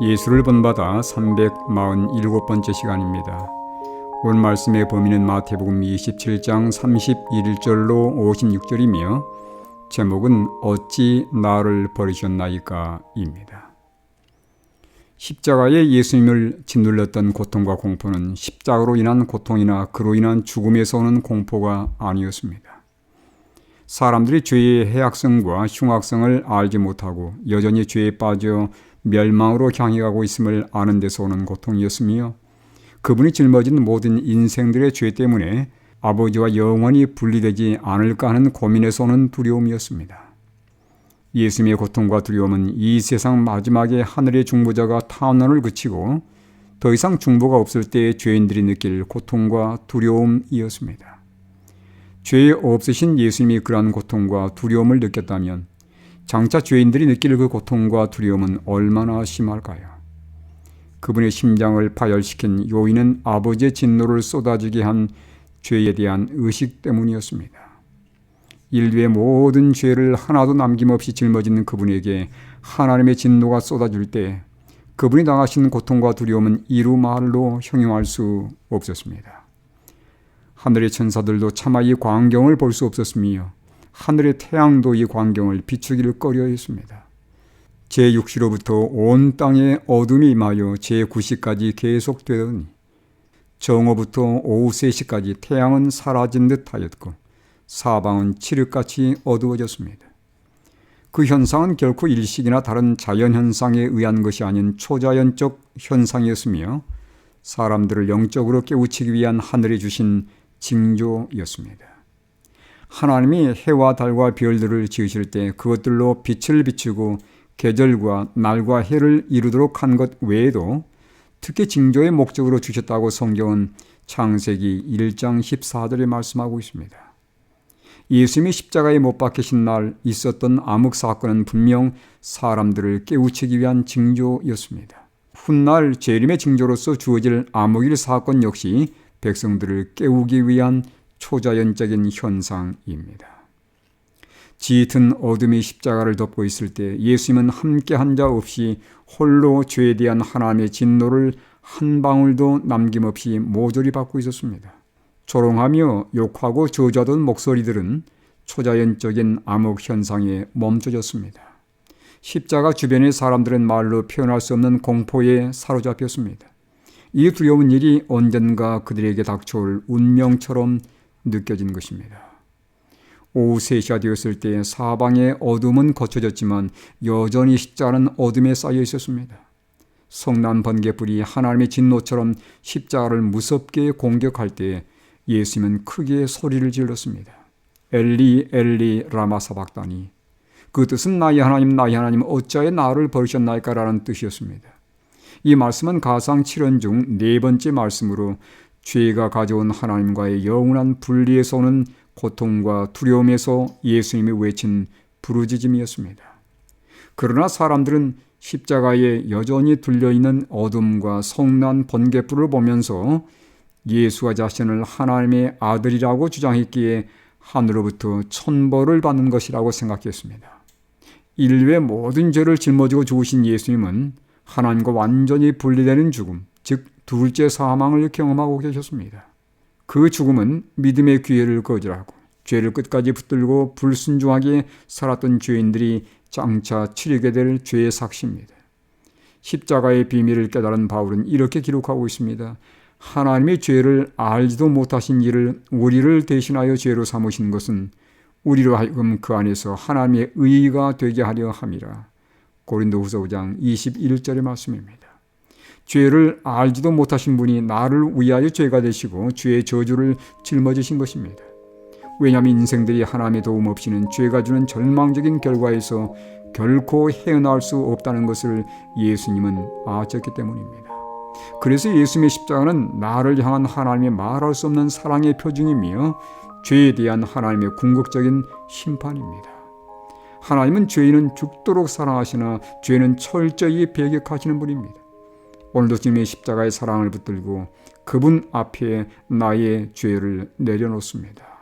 예수를 본받아 347번째 시간입니다. 오늘 말씀의 범위는 마태복음 27장 31절로 56절이며 제목은 어찌 나를 버리셨나이까 입니다. 십자가에 예수님을 짓눌렀던 고통과 공포는 십자가로 인한 고통이나 그로 인한 죽음에서 오는 공포가 아니었습니다. 사람들이 죄의 해악성과 흉악성을 알지 못하고 여전히 죄에 빠져 멸망으로 향해 가고 있음을 아는 데서 오는 고통이었으며, 그분이 짊어진 모든 인생들의 죄 때문에 아버지와 영원히 분리되지 않을까 하는 고민에서 오는 두려움이었습니다. 예수님의 고통과 두려움은 이 세상 마지막에 하늘의 중보자가 탄원을 그치고 더 이상 중보가 없을 때 죄인들이 느낄 고통과 두려움이었습니다. 죄 없으신 예수님이 그러한 고통과 두려움을 느꼈다면 장차 죄인들이 느낄 그 고통과 두려움은 얼마나 심할까요? 그분의 심장을 파열시킨 요인은 아버지의 진노를 쏟아지게 한 죄에 대한 의식 때문이었습니다. 인류의 모든 죄를 하나도 남김없이 짊어지는 그분에게 하나님의 진노가 쏟아질 때 그분이 당하신 고통과 두려움은 이루 말로 형용할 수 없었습니다. 하늘의 천사들도 차마 이 광경을 볼 수 없었으며 하늘의 태양도 이 광경을 비추기를 꺼려했습니다. 제6시로부터 온 땅에 어둠이 임하여 제9시까지 계속되더니 정오부터 오후 3시까지 태양은 사라진 듯 하였고 사방은 칠흑같이 어두워졌습니다. 그 현상은 결코 일식이나 다른 자연현상에 의한 것이 아닌 초자연적 현상이었으며 사람들을 영적으로 깨우치기 위한 하늘이 주신 징조였습니다. 하나님이 해와 달과 별들을 지으실 때 그것들로 빛을 비추고 계절과 날과 해를 이루도록 한 것 외에도 특히 징조의 목적으로 주셨다고 성경은 창세기 1장 14절에 말씀하고 있습니다. 예수님이 십자가에 못 박히신 날 있었던 암흑 사건은 분명 사람들을 깨우치기 위한 징조였습니다. 훗날 재림의 징조로서 주어질 암흑일 사건 역시 백성들을 깨우기 위한 초자연적인 현상입니다. 짙은 어둠이 십자가를 덮고 있을 때 예수님은 함께 한 자 없이 홀로 죄에 대한 하나님의 진노를 한 방울도 남김없이 모조리 받고 있었습니다. 조롱하며 욕하고 저주하던 목소리들은 초자연적인 암흑 현상에 멈춰졌습니다. 십자가 주변의 사람들은 말로 표현할 수 없는 공포에 사로잡혔습니다. 이 두려운 일이 언젠가 그들에게 닥쳐올 운명처럼 느껴진 것입니다. 오후 3시가 되었을 때 사방의 어둠은 거쳐졌지만 여전히 십자가는 어둠에 쌓여 있었습니다. 성난 번개불이 하나님의 진노처럼 십자가를 무섭게 공격할 때 예수님은 크게 소리를 질렀습니다. 엘리 엘리 라마 사박다니. 그 뜻은 나의 하나님 어찌하여 나를 버리셨나이까 라는 뜻이었습니다. 이 말씀은 가상 7원 중 4번째 말씀으로 죄가 가져온 하나님과의 영원한 분리에서 오는 고통과 두려움에서 예수님이 외친 부르짖음이었습니다. 그러나 사람들은 십자가에 여전히 둘려있는 어둠과 성난 번개불을 보면서 예수가 자신을 하나님의 아들이라고 주장했기에 하늘로부터 천벌을 받는 것이라고 생각했습니다. 인류의 모든 죄를 짊어지고 죽으신 예수님은 하나님과 완전히 분리되는 죽음, 즉 둘째 사망을 경험하고 계셨습니다. 그 죽음은 믿음의 기회를 거절하고 죄를 끝까지 붙들고 불순종하게 살았던 죄인들이 장차 치르게 될 죄의 삭시입니다. 십자가의 비밀을 깨달은 바울은 이렇게 기록하고 있습니다. 하나님의 죄를 알지도 못하신 이를 우리를 대신하여 죄로 삼으신 것은 우리로 하여금 그 안에서 하나님의 의가 되게 하려 함이라. 고린도후서 5장 21절의 말씀입니다. 죄를 알지도 못하신 분이 나를 위하여 죄가 되시고 죄의 저주를 짊어지신 것입니다. 왜냐하면 인생들이 하나님의 도움 없이는 죄가 주는 절망적인 결과에서 결코 헤어나올 수 없다는 것을 예수님은 아셨기 때문입니다. 그래서 예수님의 십자가는 나를 향한 하나님의 말할 수 없는 사랑의 표징이며 죄에 대한 하나님의 궁극적인 심판입니다. 하나님은 죄인은 죽도록 사랑하시나 죄는 철저히 배격하시는 분입니다. 오늘도 주님의 십자가의 사랑을 붙들고 그분 앞에 나의 죄를 내려놓습니다.